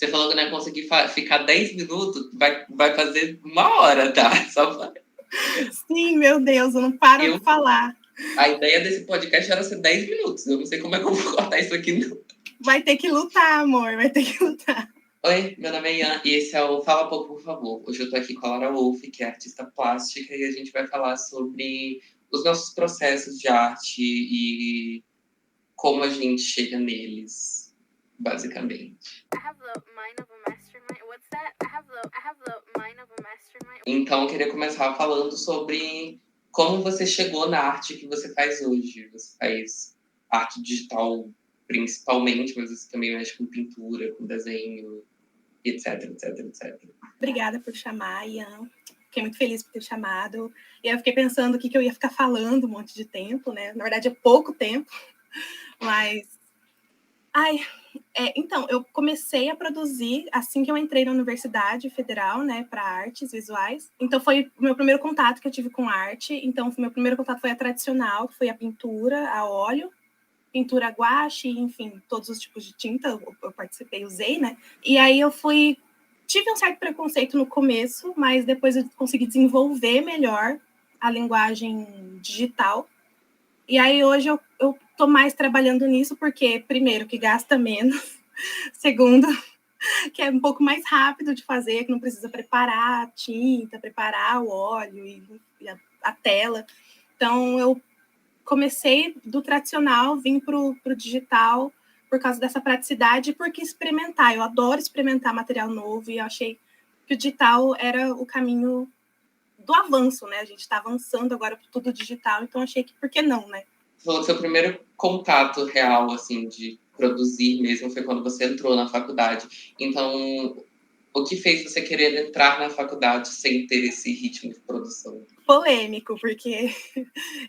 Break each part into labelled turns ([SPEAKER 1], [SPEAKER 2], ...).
[SPEAKER 1] Você falou que não ia conseguir ficar 10 minutos, vai fazer 1 hora, tá? Só pra...
[SPEAKER 2] Sim, meu Deus, eu não paro de falar.
[SPEAKER 1] A ideia desse podcast era ser 10 minutos. Eu não sei como é que eu vou cortar isso aqui, não.
[SPEAKER 2] Vai ter que lutar, amor, vai ter que lutar.
[SPEAKER 1] Oi, meu nome é Ian e esse é o Fala Pouco, por favor. Hoje eu tô aqui com a Lara Wolff, que é artista plástica, e a gente vai falar sobre os nossos processos de arte e como a gente chega neles, basicamente. Então, eu queria começar falando sobre como você chegou na arte que você faz hoje. Você faz arte digital principalmente, mas você também mexe com pintura, com desenho, etc, etc, etc.
[SPEAKER 2] Obrigada por chamar, Ian. Fiquei muito feliz por ter chamado. E aí eu fiquei pensando o que eu ia ficar falando um monte de tempo, né? Na verdade, é pouco tempo, mas... Então, eu comecei a produzir assim que eu entrei na Universidade Federal, né, para artes visuais. Então, foi o meu primeiro contato que eu tive com arte. Então, o meu primeiro contato foi a tradicional, que foi a pintura a óleo, pintura a guache, enfim, todos os tipos de tinta eu participei, usei, né? E aí eu tive um certo preconceito no começo, mas depois eu consegui desenvolver melhor a linguagem digital. E aí hoje eu tô mais trabalhando nisso porque, primeiro, que gasta menos, segundo, que é um pouco mais rápido de fazer, que não precisa preparar a tinta, preparar o óleo e a tela. Então, eu comecei do tradicional, vim para o digital por causa dessa praticidade e porque experimentar. Eu adoro experimentar material novo e eu achei que o digital era o caminho do avanço, né? A gente está avançando agora para tudo digital, então achei que por que não, né?
[SPEAKER 1] Você falou que seu primeiro contato real, assim, de produzir mesmo foi quando você entrou na faculdade. Então, o que fez você querer entrar na faculdade sem ter esse ritmo de produção?
[SPEAKER 2] Polêmico, porque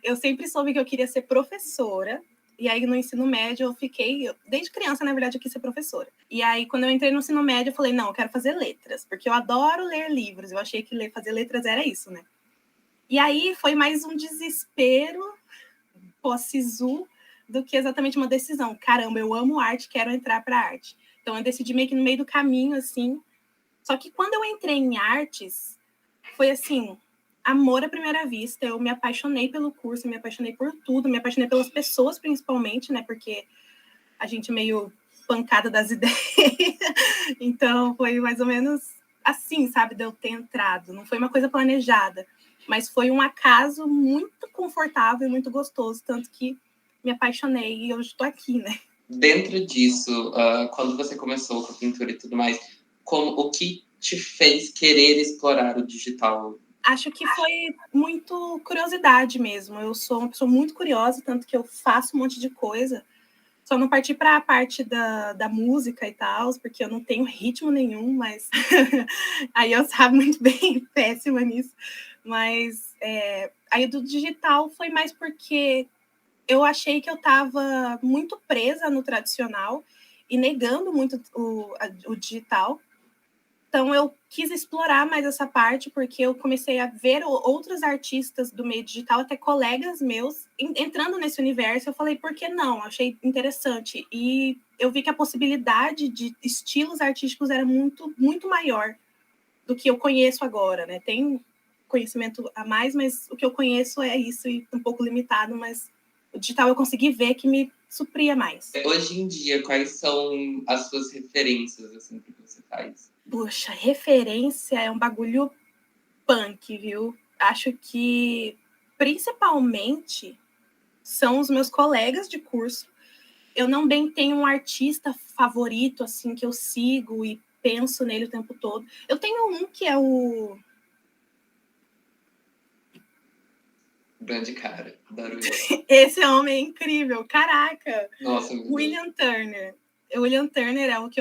[SPEAKER 2] eu sempre soube que eu queria ser professora. E aí, no ensino médio, eu fiquei... Desde criança, na verdade, eu quis ser professora. E aí, quando eu entrei no ensino médio, eu falei, não, eu quero fazer letras. Porque eu adoro ler livros. Eu achei que fazer letras era isso, né? E aí, foi mais um desespero pós-SISU do que exatamente uma decisão. Caramba, eu amo arte, quero entrar para arte. Então, eu decidi meio que no meio do caminho, assim. Só que quando eu entrei em artes, foi assim... amor à primeira vista, eu me apaixonei pelo curso, me apaixonei por tudo, me apaixonei pelas pessoas principalmente, né, porque a gente é meio pancada das ideias, então foi mais ou menos assim, sabe, de eu ter entrado, não foi uma coisa planejada, mas foi um acaso muito confortável e muito gostoso, tanto que me apaixonei e hoje estou aqui, né.
[SPEAKER 1] Dentro disso, quando você começou com a pintura e tudo mais, o que te fez querer explorar o digital?
[SPEAKER 2] Acho que foi muito curiosidade mesmo. Eu sou uma pessoa muito curiosa, tanto que eu faço um monte de coisa. Só não parti para a parte da música e tal, porque eu não tenho ritmo nenhum, mas aí eu sabe muito bem, péssima nisso. Mas aí do digital foi mais porque eu achei que eu estava muito presa no tradicional e negando muito o digital. Então, eu quis explorar mais essa parte, porque eu comecei a ver outros artistas do meio digital, até colegas meus, entrando nesse universo. Eu falei, por que não? Achei interessante. E eu vi que a possibilidade de estilos artísticos era muito, muito maior do que eu conheço agora, né? Tem conhecimento a mais, mas o que eu conheço é isso, e um pouco limitado, mas o digital eu consegui ver que me supria mais.
[SPEAKER 1] Hoje em dia, quais são as suas referências, assim, que você faz?
[SPEAKER 2] Poxa, referência é um bagulho punk, viu? Acho que, principalmente, são os meus colegas de curso. Eu não bem tenho um artista favorito, assim, que eu sigo e penso nele o tempo todo. Eu tenho um que é o...
[SPEAKER 1] Grande cara, adoro ele.
[SPEAKER 2] Esse homem é incrível, caraca!
[SPEAKER 1] Nossa,
[SPEAKER 2] William Turner. O William Turner é o que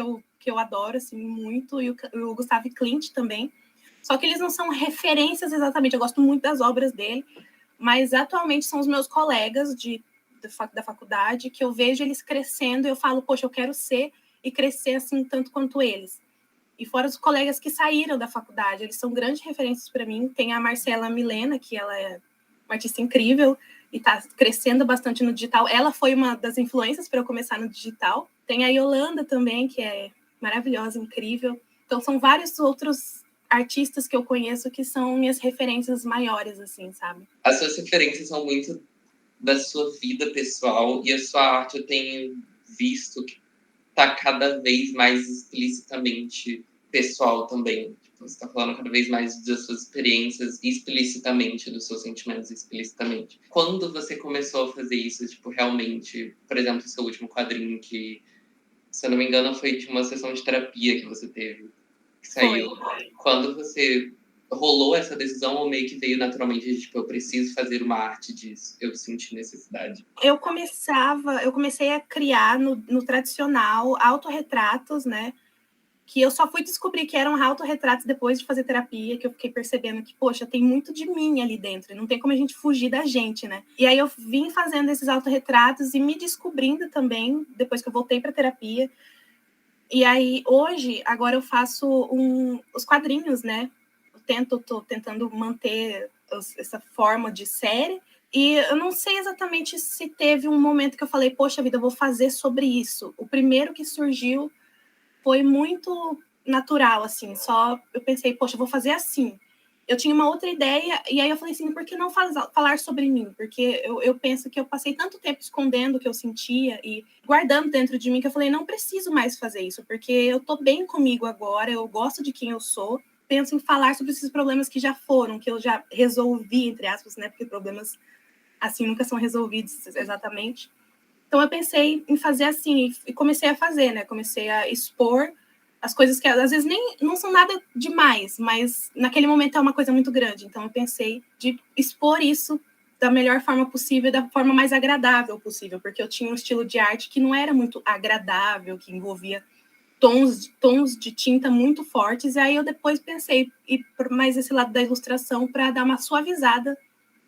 [SPEAKER 2] eu adoro, assim, muito, e o Gustavo Klimt também. Só que eles não são referências exatamente, eu gosto muito das obras dele, mas atualmente são os meus colegas da faculdade, que eu vejo eles crescendo e eu falo, poxa, eu quero ser e crescer assim tanto quanto eles. E fora os colegas que saíram da faculdade, eles são grandes referências para mim. Tem a Marcela Milena, que ela é uma artista incrível e está crescendo bastante no digital. Ela foi uma das influências para eu começar no digital. Tem a Yolanda também, que é maravilhosa, incrível. Então, são vários outros artistas que eu conheço que são minhas referências maiores, assim, sabe?
[SPEAKER 1] As suas referências são muito da sua vida pessoal e a sua arte eu tenho visto que tá cada vez mais explicitamente pessoal também. Tipo, você tá falando cada vez mais das suas experiências explicitamente, dos seus sentimentos explicitamente. Quando você começou a fazer isso, tipo, realmente, por exemplo, o seu último quadrinho que, se eu não me engano, foi de uma sessão de terapia que você teve, que saiu.
[SPEAKER 2] Foi.
[SPEAKER 1] Quando você rolou essa decisão ou meio que veio naturalmente de, tipo, eu preciso fazer uma arte disso, eu senti necessidade?
[SPEAKER 2] Eu comecei a criar no tradicional autorretratos, né? Que eu só fui descobrir que eram autorretratos depois de fazer terapia, que eu fiquei percebendo que, poxa, tem muito de mim ali dentro, não tem como a gente fugir da gente, né? E aí eu vim fazendo esses autorretratos e me descobrindo também, depois que eu voltei para terapia. E aí, hoje, agora eu faço os quadrinhos, né? Tô tentando manter essa forma de série. E eu não sei exatamente se teve um momento que eu falei, poxa vida, eu vou fazer sobre isso. O primeiro que surgiu foi muito natural, assim. Só eu pensei, poxa, eu vou fazer assim. Eu tinha uma outra ideia, e aí eu falei assim, por que não falar sobre mim? Porque eu penso que eu passei tanto tempo escondendo o que eu sentia e guardando dentro de mim, que eu falei, não preciso mais fazer isso, porque eu tô bem comigo agora, eu gosto de quem eu sou, penso em falar sobre esses problemas que já foram, que eu já resolvi, entre aspas, né? Porque problemas assim nunca são resolvidos exatamente. Então eu pensei em fazer assim e comecei a fazer, né? Comecei a expor as coisas que às vezes nem não são nada demais, mas naquele momento é uma coisa muito grande. Então eu pensei de expor isso da melhor forma possível, da forma mais agradável possível, porque eu tinha um estilo de arte que não era muito agradável, que envolvia tons de tinta muito fortes. E aí eu depois pensei ir por mais esse lado da ilustração para dar uma suavizada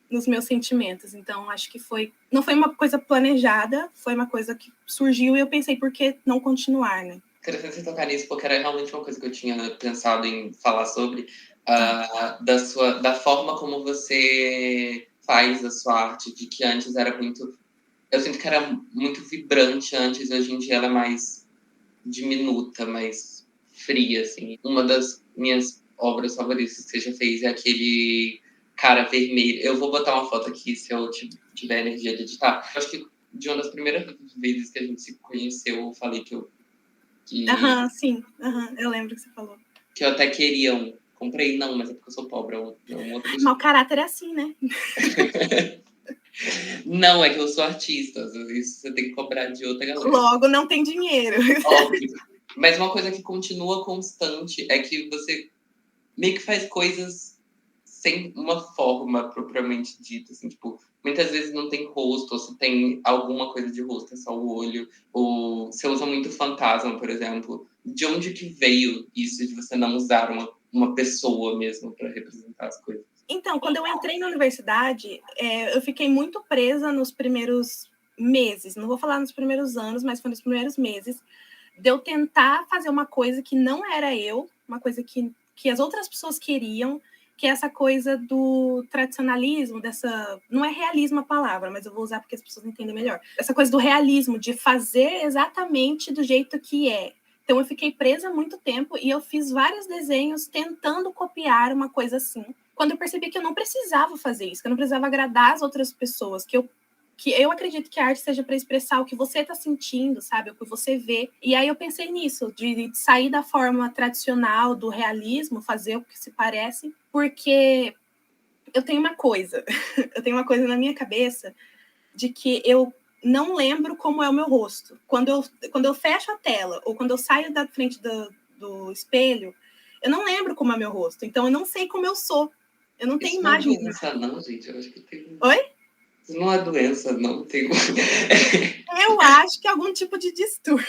[SPEAKER 2] nos meus sentimentos. Então, acho que não foi uma coisa planejada, foi uma coisa que surgiu e eu pensei, por que não continuar, né?
[SPEAKER 1] Interessante você tocar nisso, porque era realmente uma coisa que eu tinha pensado em falar sobre, da forma como você faz a sua arte, de que antes era muito... Eu sinto que era muito vibrante antes, hoje em dia ela é mais diminuta, mais fria, assim. Uma das minhas obras favoritas que você já fez é aquele cara vermelho. Eu vou botar uma foto aqui, se eu tiver energia de editar. Eu acho que de uma das primeiras vezes que a gente se conheceu, eu falei que
[SPEAKER 2] Sim. Eu lembro que você falou.
[SPEAKER 1] que eu até queria um. Comprei, não, mas é porque eu sou pobre. É um outro
[SPEAKER 2] Mau caráter é assim, né?
[SPEAKER 1] Não, é que eu sou artista. Isso você tem que cobrar de outra galera.
[SPEAKER 2] Logo, não tem dinheiro.
[SPEAKER 1] Óbvio. Mas uma coisa que continua constante é que você meio que faz coisas sem uma forma propriamente dita, assim, tipo, muitas vezes não tem rosto, ou se tem alguma coisa de rosto, é só o olho, ou você usa muito fantasma, por exemplo. De onde que veio isso de você não usar uma pessoa mesmo para representar as coisas?
[SPEAKER 2] Então, quando eu entrei na universidade, eu fiquei muito presa nos primeiros meses, não vou falar nos primeiros anos, mas foi nos primeiros meses, de eu tentar fazer uma coisa que não era eu, uma coisa que as outras pessoas queriam, que é essa coisa do tradicionalismo, não é realismo a palavra, mas eu vou usar porque as pessoas entendem melhor. Essa coisa do realismo, de fazer exatamente do jeito que é. Então eu fiquei presa há muito tempo e eu fiz vários desenhos tentando copiar uma coisa assim. Quando eu percebi que eu não precisava fazer isso, que eu não precisava agradar as outras pessoas, que eu acredito que a arte seja para expressar o que você está sentindo, sabe? O que você vê. E aí eu pensei nisso, de sair da forma tradicional do realismo, fazer o que se parece, porque eu tenho uma coisa na minha cabeça de que eu não lembro como é o meu rosto. Quando eu fecho a tela ou quando eu saio da frente do espelho, eu não lembro como é o meu rosto. Então eu não sei como eu sou. Eu não tenho imagem.
[SPEAKER 1] Isso não é doença, não, gente. Eu acho que tem...
[SPEAKER 2] Oi?
[SPEAKER 1] Isso não é doença, não. Tem...
[SPEAKER 2] Eu acho que é algum tipo de distúrbio.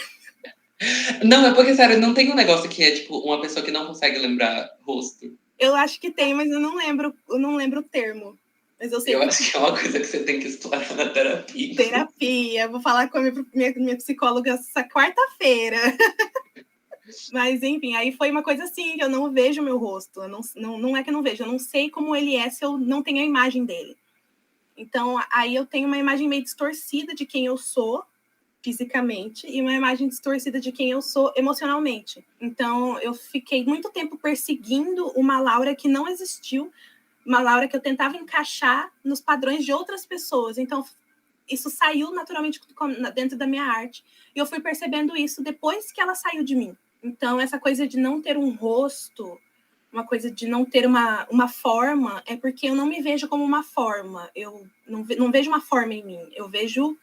[SPEAKER 1] Não, é porque, sério, não tem um negócio que é, tipo, uma pessoa que não consegue lembrar rosto.
[SPEAKER 2] Eu acho que tem, mas eu não lembro o termo. Mas eu sei
[SPEAKER 1] Eu
[SPEAKER 2] que
[SPEAKER 1] acho que é uma coisa que você tem que explorar na terapia.
[SPEAKER 2] terapia. Vou falar com a minha psicóloga essa quarta-feira. Mas, enfim, aí foi uma coisa assim, que eu não vejo o meu rosto. Não é que eu não vejo, eu não sei como ele é se eu não tenho a imagem dele. Então, aí eu tenho uma imagem meio distorcida de quem eu sou, fisicamente e uma imagem distorcida de quem eu sou emocionalmente. Então, eu fiquei muito tempo perseguindo uma Laura que não existiu, uma Laura que eu tentava encaixar nos padrões de outras pessoas. Então, isso saiu naturalmente dentro da minha arte. E eu fui percebendo isso depois que ela saiu de mim. Então, essa coisa de não ter um rosto, uma coisa de não ter uma forma, é porque eu não me vejo como uma forma. Eu não vejo uma forma em mim. Eu vejo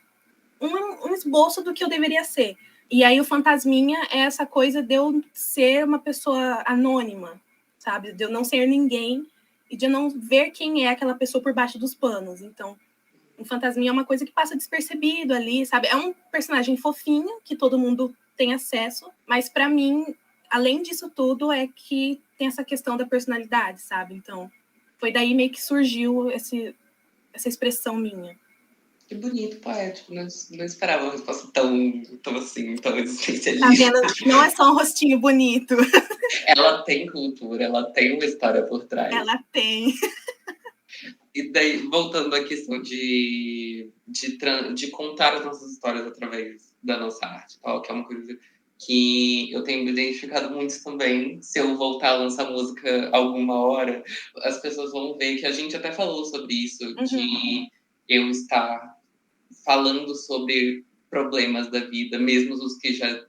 [SPEAKER 2] um esboço do que eu deveria ser. E aí o fantasminha é essa coisa de eu ser uma pessoa anônima, sabe? De eu não ser ninguém e de eu não ver quem é aquela pessoa por baixo dos panos. Então, o fantasminha é uma coisa que passa despercebido ali, sabe? É um personagem fofinho que todo mundo tem acesso, mas para mim, além disso tudo, é que tem essa questão da personalidade, sabe? Então, foi daí meio que surgiu essa expressão minha.
[SPEAKER 1] Que bonito, poético. Não esperava uma resposta tão assim, tão existencialista.
[SPEAKER 2] Tá vendo? Não é só um rostinho bonito.
[SPEAKER 1] Ela tem cultura, ela tem uma história por trás.
[SPEAKER 2] Ela tem.
[SPEAKER 1] E daí, voltando à questão de contar as nossas histórias através da nossa arte, tal, que é uma coisa que eu tenho me identificado muito também. Se eu voltar a lançar música alguma hora, as pessoas vão ver que a gente até falou sobre isso, de eu estar falando sobre problemas da vida, mesmo os que já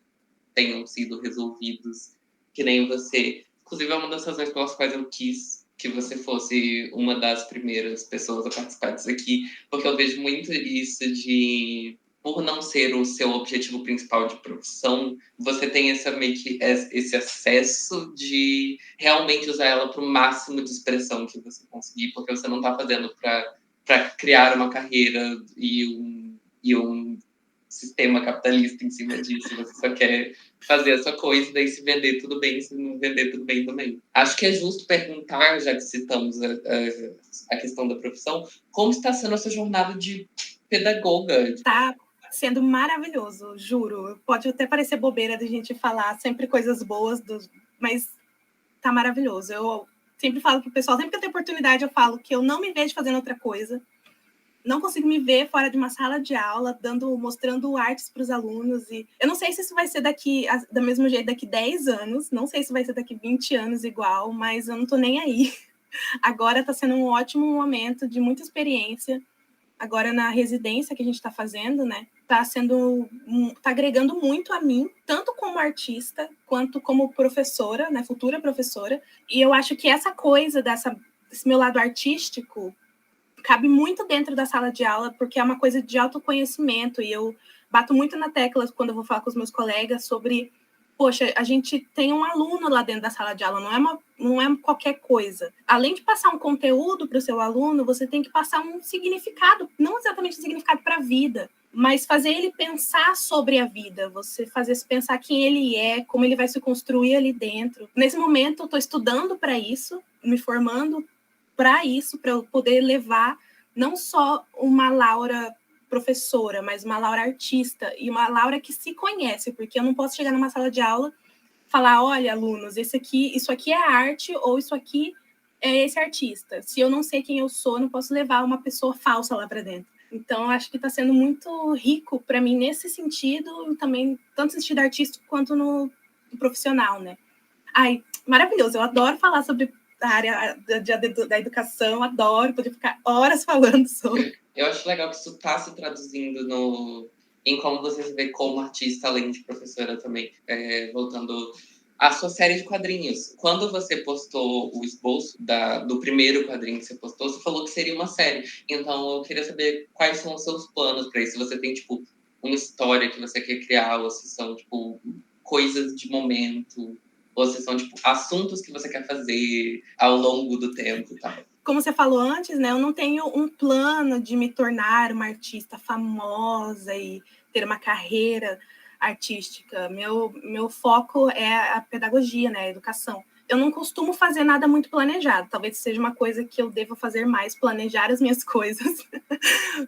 [SPEAKER 1] tenham sido resolvidos, que nem você. Inclusive, é uma das razões pelas quais eu quis que você fosse uma das primeiras pessoas a participar disso aqui, porque eu vejo muito isso de, por não ser o seu objetivo principal de profissão, você tem esse acesso de realmente usar ela para o máximo de expressão que você conseguir, porque você não está fazendo para criar uma carreira e um sistema capitalista em cima disso, você só quer fazer essa coisa e daí se vender tudo bem, se não vender tudo bem também. Acho que é justo perguntar, já que citamos a questão da profissão, como está sendo essa jornada de pedagoga?
[SPEAKER 2] Tá sendo maravilhoso, juro. Pode até parecer bobeira de gente falar sempre coisas boas, mas tá maravilhoso. Eu sempre falo pro pessoal, sempre que eu tenho oportunidade, eu falo que eu não me vejo fazendo outra coisa. Não consigo me ver fora de uma sala de aula, mostrando artes para os alunos. E eu não sei se isso vai ser do mesmo jeito daqui 10 anos, não sei se vai ser daqui 20 anos igual, mas eu não tô nem aí. Agora está sendo um ótimo momento de muita experiência. Agora na residência que a gente está fazendo, né, tá agregando muito a mim, tanto como artista quanto como professora, né, futura professora. E eu acho que essa coisa desse meu lado artístico cabe muito dentro da sala de aula, porque é uma coisa de autoconhecimento, e eu bato muito na tecla quando eu vou falar com os meus colegas sobre, poxa, a gente tem um aluno lá dentro da sala de aula, não é qualquer coisa. Além de passar um conteúdo para o seu aluno, você tem que passar um significado, não exatamente um significado para a vida, mas fazer ele pensar sobre a vida, você fazer se pensar quem ele é, como ele vai se construir ali dentro. Nesse momento, eu estou estudando para isso, me formando para isso, para eu poder levar não só uma Laura professora, mas uma Laura artista e uma Laura que se conhece, porque eu não posso chegar numa sala de aula e falar, olha, alunos, isso aqui é arte ou isso aqui é esse artista. Se eu não sei quem eu sou, eu não posso levar uma pessoa falsa lá para dentro. Então, acho que está sendo muito rico para mim nesse sentido, também tanto no sentido artístico quanto no profissional, né? Ai, maravilhoso, eu adoro falar sobre a área da educação, adoro poder ficar horas falando sobre.
[SPEAKER 1] Eu acho legal que isso está se traduzindo em como você se vê como artista, além de professora também. Voltando à sua série de quadrinhos. Quando você postou o esboço do primeiro quadrinho que você postou, você falou que seria uma série. Então, eu queria saber quais são os seus planos para isso. Se você tem, tipo, uma história que você quer criar, ou se são, tipo, coisas de momento, ou se são, tipo, assuntos que você quer fazer ao longo do tempo e tal.
[SPEAKER 2] Como você falou antes, né, eu não tenho um plano de me tornar uma artista famosa e ter uma carreira artística. Meu foco é a pedagogia, né, a educação. Eu não costumo fazer nada muito planejado. Talvez seja uma coisa que eu deva fazer mais, planejar as minhas coisas.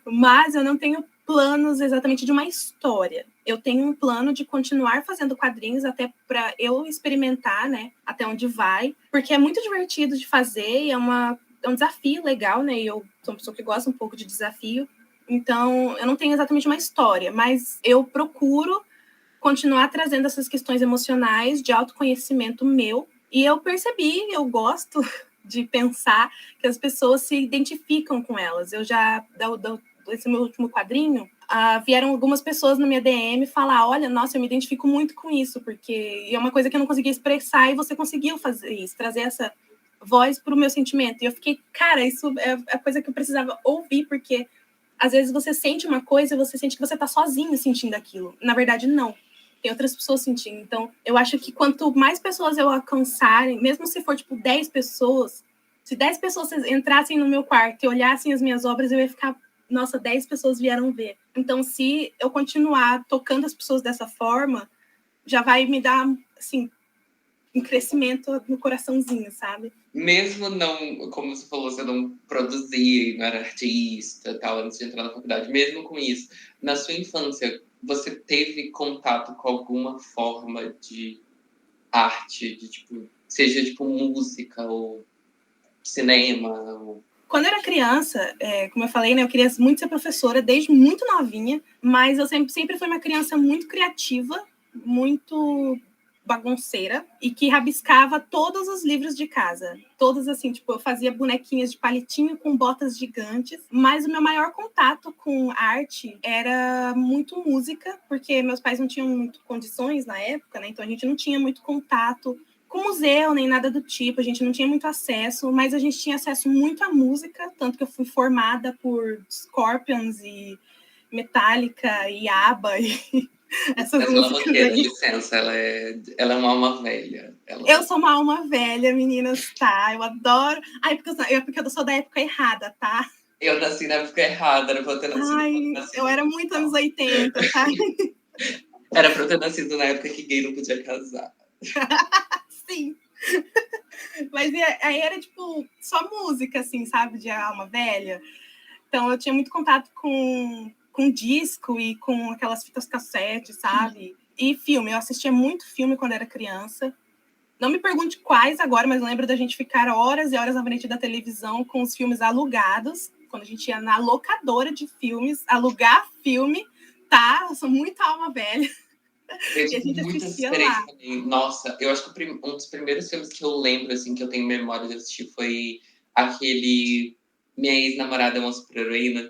[SPEAKER 2] Mas eu não tenho planos exatamente de uma história. Eu tenho um plano de continuar fazendo quadrinhos até para eu experimentar, né, até onde vai, porque é muito divertido de fazer e é um desafio legal, né? E eu sou uma pessoa que gosta um pouco de desafio. Então, eu não tenho exatamente uma história, mas eu procuro continuar trazendo essas questões emocionais de autoconhecimento meu. E eu percebi, eu gosto de pensar que as pessoas se identificam com elas. Eu já, esse meu último quadrinho, vieram algumas pessoas na minha DM falar, olha, nossa, eu me identifico muito com isso, porque é uma coisa que eu não conseguia expressar e você conseguiu fazer isso, trazer essa voz para o meu sentimento. E eu fiquei, cara, isso é a coisa que eu precisava ouvir, porque às vezes você sente uma coisa e você sente que você está sozinho sentindo aquilo. Na verdade, não. Tem outras pessoas sentindo. Então, eu acho que quanto mais pessoas eu alcançarem, mesmo se for, tipo, 10 pessoas, se 10 pessoas entrassem no meu quarto e olhassem as minhas obras, eu ia ficar, nossa, 10 pessoas vieram ver. Então, se eu continuar tocando as pessoas dessa forma, já vai me dar, assim, um crescimento no coraçãozinho, sabe?
[SPEAKER 1] Mesmo não, como você falou, você não produzia, não era artista, tal, antes de entrar na faculdade, mesmo com isso, na sua infância, você teve contato com alguma forma de arte, de tipo, seja tipo música ou cinema? Ou...
[SPEAKER 2] Quando eu era criança, como eu falei, né, eu queria muito ser professora desde muito novinha, mas eu sempre fui uma criança muito criativa, muito bagunceira e que rabiscava todos os livros de casa. Todos assim, tipo, eu fazia bonequinhas de palitinho com botas gigantes, mas o meu maior contato com arte era muito música, porque meus pais não tinham muito condições na época, né? Então a gente não tinha muito contato com museu, nem nada do tipo, a gente não tinha muito acesso, mas a gente tinha acesso muito à música, tanto que eu fui formada por Scorpions e Metallica e ABBA e essas
[SPEAKER 1] Mas ela
[SPEAKER 2] músicas
[SPEAKER 1] roqueira,
[SPEAKER 2] aí.
[SPEAKER 1] licença, ela é uma alma velha.
[SPEAKER 2] Eu sou uma alma velha, meninas, tá? Eu adoro. Ai, porque eu sou da época errada, tá?
[SPEAKER 1] Eu nasci na época errada, era pra eu ter nascido.
[SPEAKER 2] Ai, eu era muito anos 80, tá?
[SPEAKER 1] Era pra eu ter nascido na época que gay não podia casar.
[SPEAKER 2] Sim. Mas aí era, tipo, só música, assim, sabe? De alma velha. Então, eu tinha muito contato com disco e com aquelas fitas cassete, sabe? E filme. Eu assistia muito filme quando era criança. Não me pergunte quais agora, mas lembro da gente ficar horas e horas na frente da televisão com os filmes alugados. Quando a gente ia na locadora de filmes, alugar filme, tá? Eu sou muito alma velha.
[SPEAKER 1] Eu
[SPEAKER 2] E a
[SPEAKER 1] tive
[SPEAKER 2] gente
[SPEAKER 1] muitas
[SPEAKER 2] assistia
[SPEAKER 1] experiências
[SPEAKER 2] lá.
[SPEAKER 1] também. Nossa, eu acho que um dos primeiros filmes que eu lembro, assim, que eu tenho memória de assistir foi aquele Minha Ex-Namorada é uma Super-Heroína.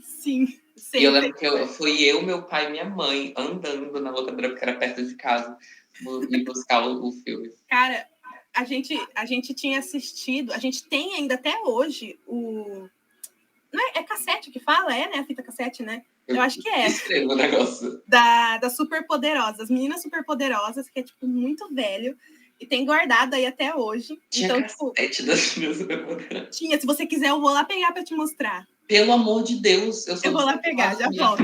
[SPEAKER 2] Sim,
[SPEAKER 1] E eu
[SPEAKER 2] sei.
[SPEAKER 1] lembro que fui eu, meu pai e minha mãe andando na locadora, porque era perto de casa, e buscar o filme.
[SPEAKER 2] Cara, a gente tinha assistido, a gente tem ainda até hoje o... Não é cassete que fala? É, né? A fita cassete, né? Eu acho que é.
[SPEAKER 1] Escreva o negócio.
[SPEAKER 2] Da Superpoderosas, as meninas Superpoderosas, que é, tipo, muito velho, e tem guardado aí até hoje.
[SPEAKER 1] Tinha
[SPEAKER 2] então,
[SPEAKER 1] cassete
[SPEAKER 2] tipo,
[SPEAKER 1] das minhas Superpoderosas.
[SPEAKER 2] tinha, se você quiser, eu vou lá pegar pra te mostrar.
[SPEAKER 1] Pelo amor de Deus, eu sou
[SPEAKER 2] Eu
[SPEAKER 1] do
[SPEAKER 2] vou lá
[SPEAKER 1] século
[SPEAKER 2] pegar, já
[SPEAKER 1] minha
[SPEAKER 2] volto.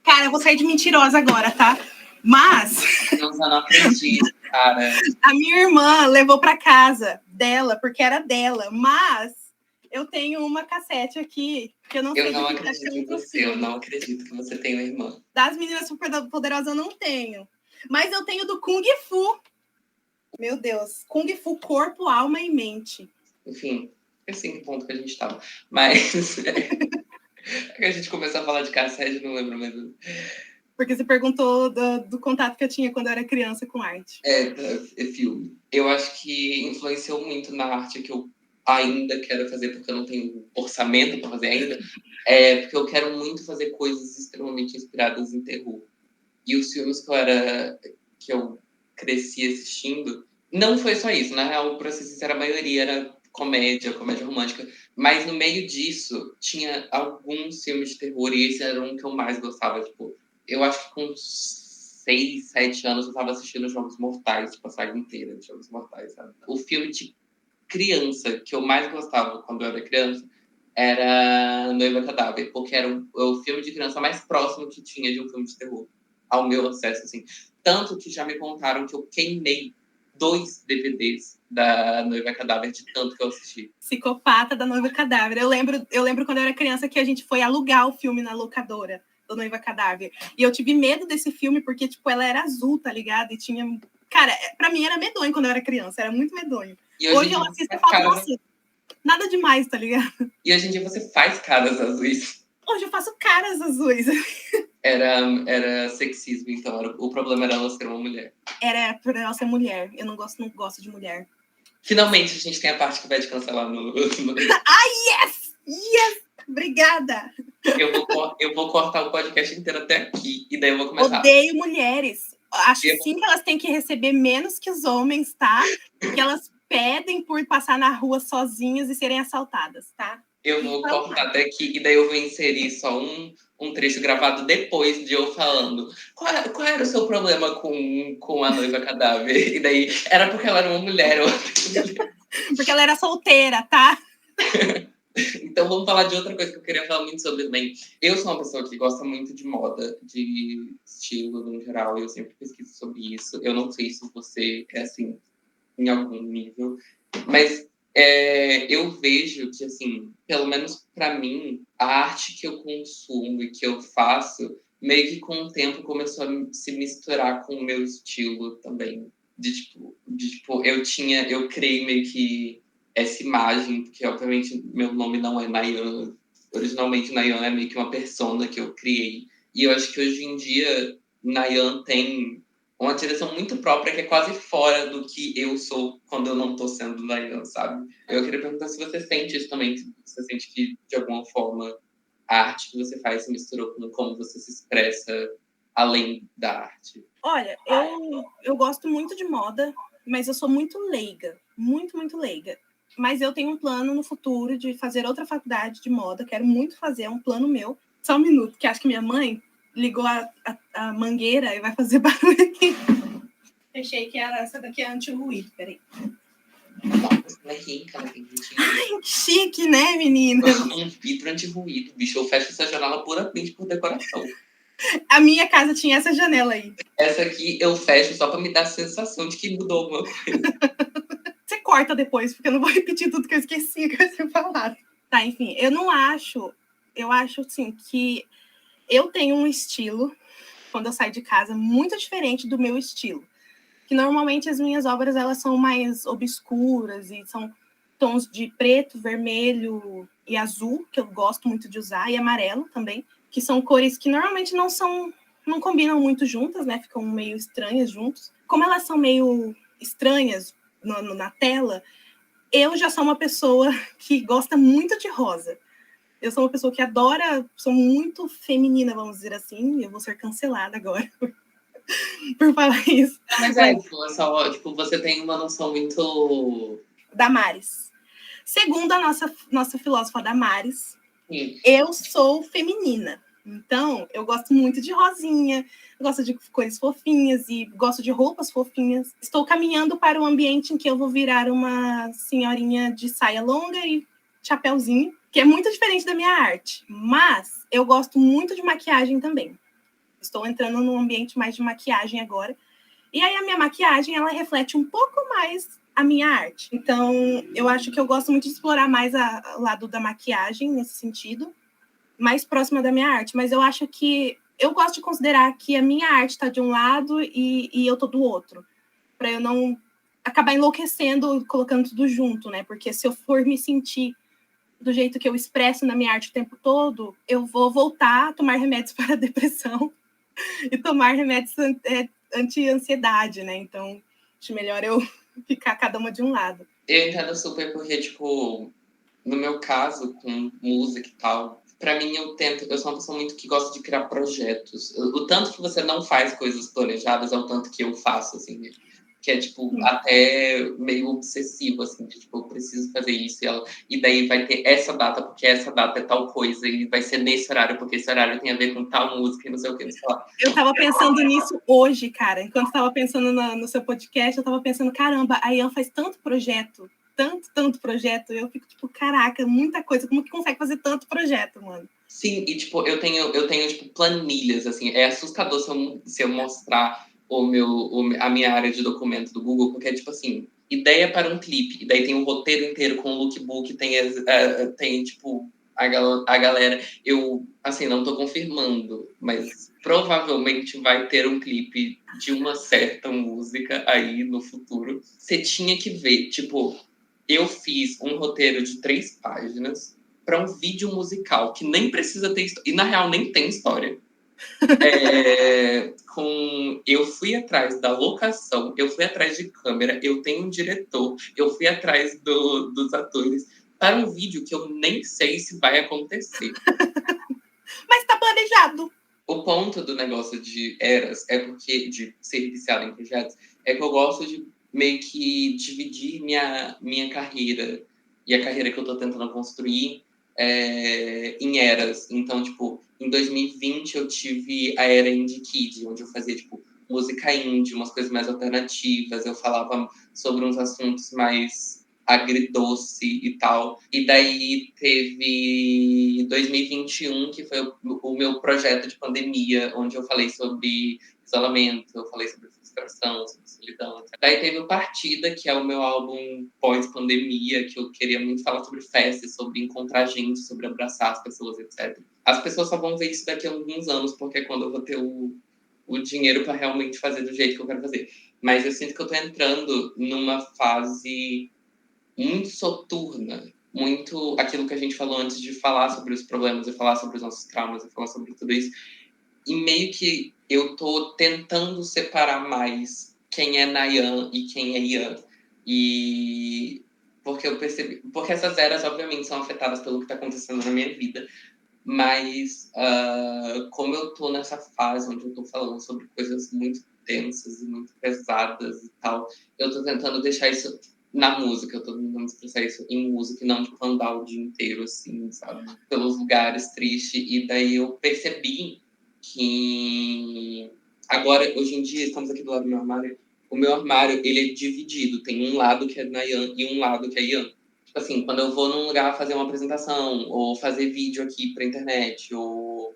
[SPEAKER 2] Cara, eu vou sair de mentirosa agora, tá? Mas
[SPEAKER 1] Deus, eu não acredito, cara.
[SPEAKER 2] a minha irmã levou pra casa dela, porque era dela, mas eu tenho uma cassete aqui que eu não sei
[SPEAKER 1] Eu não
[SPEAKER 2] do que é
[SPEAKER 1] acredito em
[SPEAKER 2] outro
[SPEAKER 1] você, eu
[SPEAKER 2] filme.
[SPEAKER 1] não acredito que você tem uma irmã.
[SPEAKER 2] Das meninas Superpoderosas eu não tenho. Mas eu tenho do Kung Fu. Meu Deus. Kung Fu, corpo, alma e mente.
[SPEAKER 1] Enfim, esse é o ponto que a gente estava. Mas a gente começou a falar de cassete, não lembro mais.
[SPEAKER 2] Porque você perguntou do contato que eu tinha quando eu era criança com arte.
[SPEAKER 1] É filme. Eu acho que influenciou muito na arte que eu ainda quero fazer, porque eu não tenho orçamento para fazer ainda. Porque eu quero muito fazer coisas extremamente inspiradas em terror. E os filmes que eu cresci assistindo, não foi só isso. Na real, pra ser sincera, a maioria era comédia romântica. Mas no meio disso, tinha alguns filmes de terror, e esse era um que eu mais gostava. Tipo, eu acho que com 6, 7 anos eu tava assistindo Jogos Mortais, tipo, a saga inteira de Jogos Mortais, sabe? O filme de criança que eu mais gostava quando eu era criança era Noiva Cadáver, porque era o filme de criança mais próximo que tinha de um filme de terror, ao meu acesso, assim. Tanto que já me contaram que eu queimei 2 DVDs da Noiva Cadáver de tanto que eu assisti.
[SPEAKER 2] Psicopata da Noiva Cadáver. Eu lembro quando eu era criança que a gente foi alugar o filme na locadora do Noiva Cadáver. E eu tive medo desse filme porque, tipo, ela era azul, tá ligado? E tinha... Cara, pra mim era medonho quando eu era criança, era muito medonho.
[SPEAKER 1] E
[SPEAKER 2] Hoje eu assisto e falo, nossa, nada demais, tá ligado?
[SPEAKER 1] E hoje em dia você faz caras azuis.
[SPEAKER 2] Hoje eu faço caras azuis.
[SPEAKER 1] Era sexismo, então. O problema era ela ser uma mulher.
[SPEAKER 2] Era por ela ser mulher. Eu não gosto de mulher.
[SPEAKER 1] Finalmente a gente tem a parte que vai te cancelar no...
[SPEAKER 2] Yes! Yes! Obrigada!
[SPEAKER 1] Eu vou cortar o podcast inteiro até aqui. E daí eu vou começar.
[SPEAKER 2] Odeio mulheres. Acho sim que elas têm que receber menos que os homens, tá? Porque elas pedem por passar na rua sozinhas e serem assaltadas, tá?
[SPEAKER 1] Eu vou cortar até aqui e daí eu vou inserir só um trecho gravado depois de eu falando. Qual era o seu problema com a noiva cadáver? E daí, era porque ela era uma mulher.
[SPEAKER 2] Porque ela era solteira, tá?
[SPEAKER 1] Então vamos falar de outra coisa que eu queria falar muito sobre também. Eu sou uma pessoa que gosta muito de moda, de estilo no geral, e eu sempre pesquiso sobre isso. Eu não sei se você é assim, em algum nível, mas eu vejo que, assim, pelo menos para mim, a arte que eu consumo e que eu faço, meio que com o tempo começou a se misturar com o meu estilo também. Eu criei meio que essa imagem, porque obviamente meu nome não é Nayan. Originalmente, Nayan é meio que uma persona que eu criei. E eu acho que hoje em dia, Nayan tem uma direção muito própria que é quase fora do que eu sou quando eu não tô sendo Nayan, sabe? Eu queria perguntar se você sente isso também, se você sente que, de alguma forma, a arte que você faz se misturou com como você se expressa além da arte.
[SPEAKER 2] Olha, eu gosto muito de moda, mas eu sou muito leiga. Muito, muito leiga. Mas eu tenho um plano no futuro de fazer outra faculdade de moda. Quero muito fazer, é um plano meu. Só um minuto, que acho que minha mãe ligou a mangueira e vai fazer barulho aqui. Achei que era essa daqui é anti-ruído, peraí.
[SPEAKER 1] Nossa, ela é rica, ela tem 20 anos.
[SPEAKER 2] Ai, que chique, né, menina?
[SPEAKER 1] Um vidro anti-ruído, bicho. Eu fecho essa janela puramente por decoração.
[SPEAKER 2] A minha casa tinha essa janela aí.
[SPEAKER 1] Essa aqui eu fecho só pra me dar a sensação de que mudou alguma coisa.
[SPEAKER 2] Você corta depois, porque eu não vou repetir tudo que eu esqueci que eu tinha falado. Tá, enfim, eu não acho... Eu acho, assim, que eu tenho um estilo, quando eu saio de casa, muito diferente do meu estilo. Que normalmente as minhas obras, elas são mais obscuras e são tons de preto, vermelho e azul, que eu gosto muito de usar, e amarelo também, que são cores que normalmente não combinam muito juntas, né? Ficam meio estranhas juntos. Como elas são meio estranhas na tela, eu já sou uma pessoa que gosta muito de rosa. Eu sou uma pessoa que adora, sou muito feminina, vamos dizer assim. Eu vou ser cancelada agora por falar isso.
[SPEAKER 1] Mas você tem uma noção muito...
[SPEAKER 2] Damares. Segundo a nossa filósofa Damares, eu sou feminina. Então, eu gosto muito de rosinha, gosto de cores fofinhas e gosto de roupas fofinhas. Estou caminhando para um ambiente em que eu vou virar uma senhorinha de saia longa e chapéuzinho, que é muito diferente da minha arte. Mas eu gosto muito de maquiagem também. Estou entrando num ambiente mais de maquiagem agora. E aí a minha maquiagem, ela reflete um pouco mais a minha arte. Então, eu acho que eu gosto muito de explorar mais o lado da maquiagem, nesse sentido, mais próxima da minha arte. Mas eu acho que eu gosto de considerar que a minha arte está de um lado e eu estou do outro, para eu não acabar enlouquecendo, colocando tudo junto, né? Porque se eu for me sentir do jeito que eu expresso na minha arte o tempo todo, eu vou voltar a tomar remédios para a depressão e tomar remédios anti-ansiedade, né? Então, acho melhor eu ficar cada uma de um lado.
[SPEAKER 1] Eu entendo super porque, tipo, no meu caso, com música e tal, pra mim eu sou uma pessoa muito que gosta de criar projetos. O tanto que você não faz coisas planejadas é o tanto que eu faço, assim, que é, tipo, até meio obsessivo, assim, de, tipo, eu preciso fazer isso e daí vai ter essa data, porque essa data é tal coisa, e vai ser nesse horário, porque esse horário tem a ver com tal música e não sei o que.
[SPEAKER 2] Eu tava pensando nisso hoje, cara. Enquanto tava pensando no seu podcast, eu tava pensando, caramba, a Ian faz tanto projeto, tanto projeto, eu fico, tipo, caraca, muita coisa, como que consegue fazer tanto projeto, mano?
[SPEAKER 1] Sim, e, tipo, eu tenho tipo, planilhas, assim, é assustador se eu mostrar a minha área de documento do Google, porque é, tipo assim, ideia para um clipe, e daí tem o roteiro inteiro com o lookbook, tem tipo, a galera, eu, assim, não tô confirmando, mas provavelmente vai ter um clipe de uma certa música aí no futuro. Você tinha que ver, tipo, eu fiz um roteiro de 3 páginas para um vídeo musical que nem precisa ter história. E, na real, nem tem história. Eu fui atrás da locação, eu fui atrás de câmera, eu tenho um diretor, eu fui atrás dos atores para um vídeo que eu nem sei se vai acontecer.
[SPEAKER 2] Mas tá planejado.
[SPEAKER 1] O ponto do negócio de Eras de ser viciado em projetos, é que eu gosto de meio que dividir minha carreira e a carreira que eu tô tentando construir em eras. Então, tipo, em 2020 eu tive a era Indie Kid, onde eu fazia, tipo, música indie, umas coisas mais alternativas, eu falava sobre uns assuntos mais agridoce e tal. E daí teve 2021, que foi o meu projeto de pandemia, onde eu falei sobre isolamento, eu falei sobre frustração, sobre solidão. Daí teve o Partida, que é o meu álbum pós-pandemia, que eu queria muito falar sobre festas, sobre encontrar gente, sobre abraçar as pessoas, etc. As pessoas só vão ver isso daqui a alguns anos, porque é quando eu vou ter o dinheiro para realmente fazer do jeito que eu quero fazer. Mas eu sinto que eu tô entrando numa fase muito soturna, muito aquilo que a gente falou antes de falar sobre os problemas, e falar sobre os nossos traumas, e falar sobre tudo isso. E meio que eu tô tentando separar mais quem é Nayan e quem é Ian. E porque eu percebi... Porque essas eras, obviamente, são afetadas pelo que tá acontecendo na minha vida. Mas como eu tô nessa fase onde eu tô falando sobre coisas muito tensas e muito pesadas e tal, eu tô tentando deixar isso na música, eu tô tentando expressar isso em música e não tipo andar o dia inteiro, assim, sabe? Pelos lugares tristes. E daí eu percebi que agora, hoje em dia, estamos aqui do lado do meu armário, o meu armário, ele é dividido. Tem um lado que é Nayan e um lado que é Ian. Tipo assim, quando eu vou num lugar fazer uma apresentação, ou fazer vídeo aqui pra internet, ou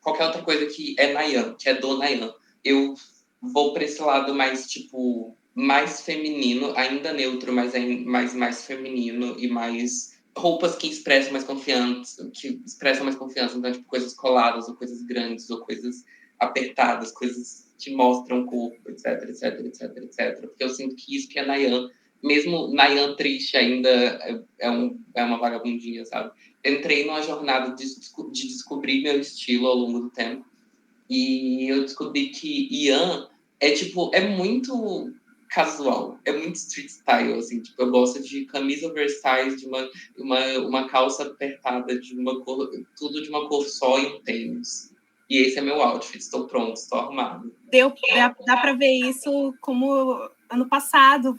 [SPEAKER 1] qualquer outra coisa que é Nayan, que é do Nayan, eu vou pra esse lado mais, tipo, mais feminino, ainda neutro, mas mais feminino e mais roupas que expressam mais confiança, então, tipo, coisas coladas, ou coisas grandes, ou coisas apertadas, coisas que mostram o corpo, etc, etc, etc, etc. Porque eu sinto que isso que é Nayan, mesmo Nayan triste ainda é uma vagabundinha, sabe? Entrei numa jornada de descobrir meu estilo ao longo do tempo, e eu descobri que Ian é muito casual, é muito street style, assim, tipo, eu gosto de camisa oversize, de uma calça apertada de uma cor, tudo de uma cor só e um tênis. E esse é meu outfit, estou pronto, estou arrumado.
[SPEAKER 2] Dá para ver isso como ano passado,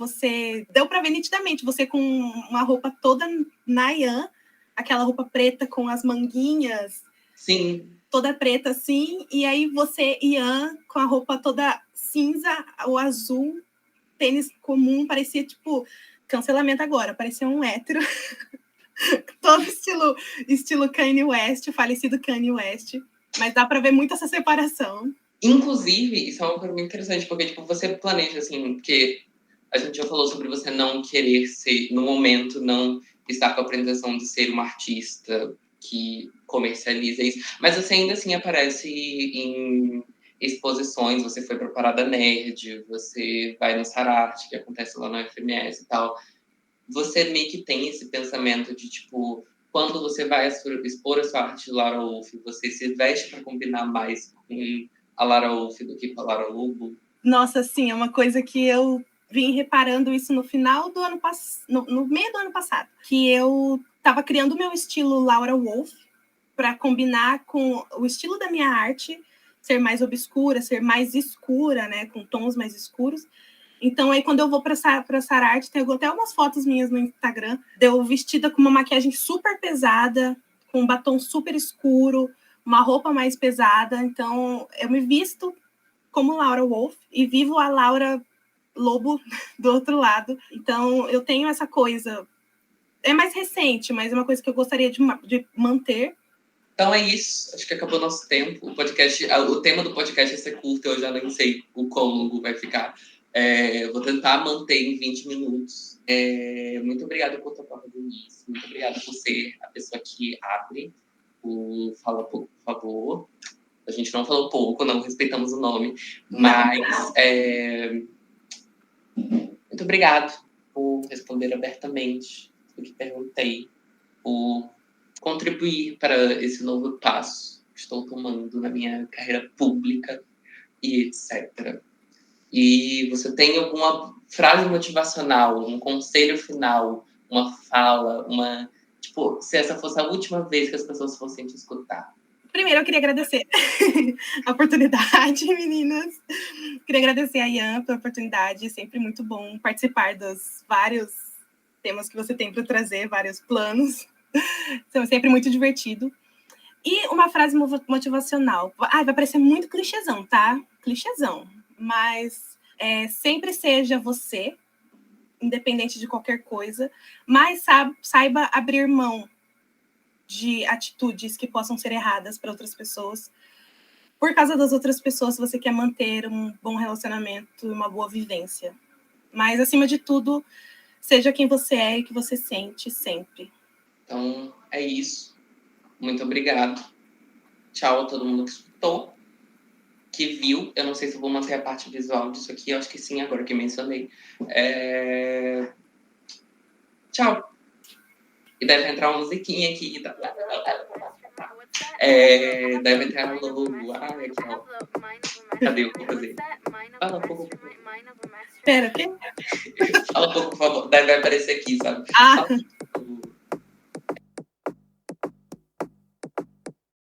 [SPEAKER 2] deu para ver nitidamente, você com uma roupa toda Nayan, aquela roupa preta com as manguinhas.
[SPEAKER 1] Sim.
[SPEAKER 2] Toda preta assim, e aí você, Ian, com a roupa toda cinza ou azul, tênis comum, parecia tipo cancelamento agora, parecia um hétero. Todo estilo Kanye West, falecido Kanye West, mas dá para ver muito essa separação.
[SPEAKER 1] Inclusive, isso é uma coisa muito interessante, porque tipo, você planeja assim, porque a gente já falou sobre você não querer ser, no momento, não estar com a pretensão de ser uma artista que comercializa isso, mas você ainda assim aparece em exposições, você foi para Parada Nerd, você vai no Sararte, que acontece lá no FMS e tal. Você meio que tem esse pensamento de, tipo, quando você vai expor a sua arte de Lara Wolf, você se veste para combinar mais com a Lara Wolf do que com a Lara Lobo?
[SPEAKER 2] Nossa, sim, é uma coisa que eu vim reparando isso no final do ano passado, no meio do ano passado, que eu estava criando o meu estilo Laura Wolf para combinar com o estilo da minha arte, ser mais obscura, ser mais escura, né, com tons mais escuros. Então, aí, quando eu vou para Sararte, tem até umas fotos minhas no Instagram, eu vestida com uma maquiagem super pesada, com um batom super escuro, uma roupa mais pesada. Então, eu me visto como Laura Wolf e vivo a Laura Lobo do outro lado. Então, eu tenho essa coisa. É mais recente, mas é uma coisa que eu gostaria de manter.
[SPEAKER 1] Então é isso. Acho que acabou nosso tempo. O tema do podcast é ser curto. Eu já nem sei o quão longo vai ficar. Vou tentar manter em 20 minutos. Muito obrigada por topar fazer isso. Muito obrigada por ser a pessoa que abre o Fala Pouco, por favor. A gente não falou pouco, não respeitamos o nome. Mas muito obrigado por responder abertamente o que perguntei, por contribuir para esse novo passo que estou tomando na minha carreira pública e etc. E você tem alguma frase motivacional, um conselho final, uma fala, tipo, se essa fosse a última vez que as pessoas fossem te escutar?
[SPEAKER 2] Primeiro, eu queria agradecer a oportunidade, meninas. Queria agradecer a Ian pela oportunidade. Sempre muito bom participar dos vários temas que você tem para trazer, vários planos. Então, é sempre muito divertido. E uma frase motivacional. Vai parecer muito clichêzão, tá? Clichêzão. Mas sempre seja você, independente de qualquer coisa, mas saiba abrir mão de atitudes que possam ser erradas para outras pessoas. Por causa das outras pessoas, você quer manter um bom relacionamento, uma boa vivência. Mas, acima de tudo, seja quem você é e o que você sente sempre.
[SPEAKER 1] Então, é isso. Muito obrigado. Tchau a todo mundo que escutou, que viu. Eu não sei se eu vou manter a parte visual disso aqui. Eu acho que sim, agora que mencionei. Tchau. E deve entrar uma musiquinha aqui. Deve entrar no logo. Ai, aqui, ó. Cadê? Eu vou fazer. Fala um pouco, por favor.
[SPEAKER 2] Pera, o quê?
[SPEAKER 1] Fala um pouco, por favor. Deve aparecer aqui, sabe?
[SPEAKER 2] Ah.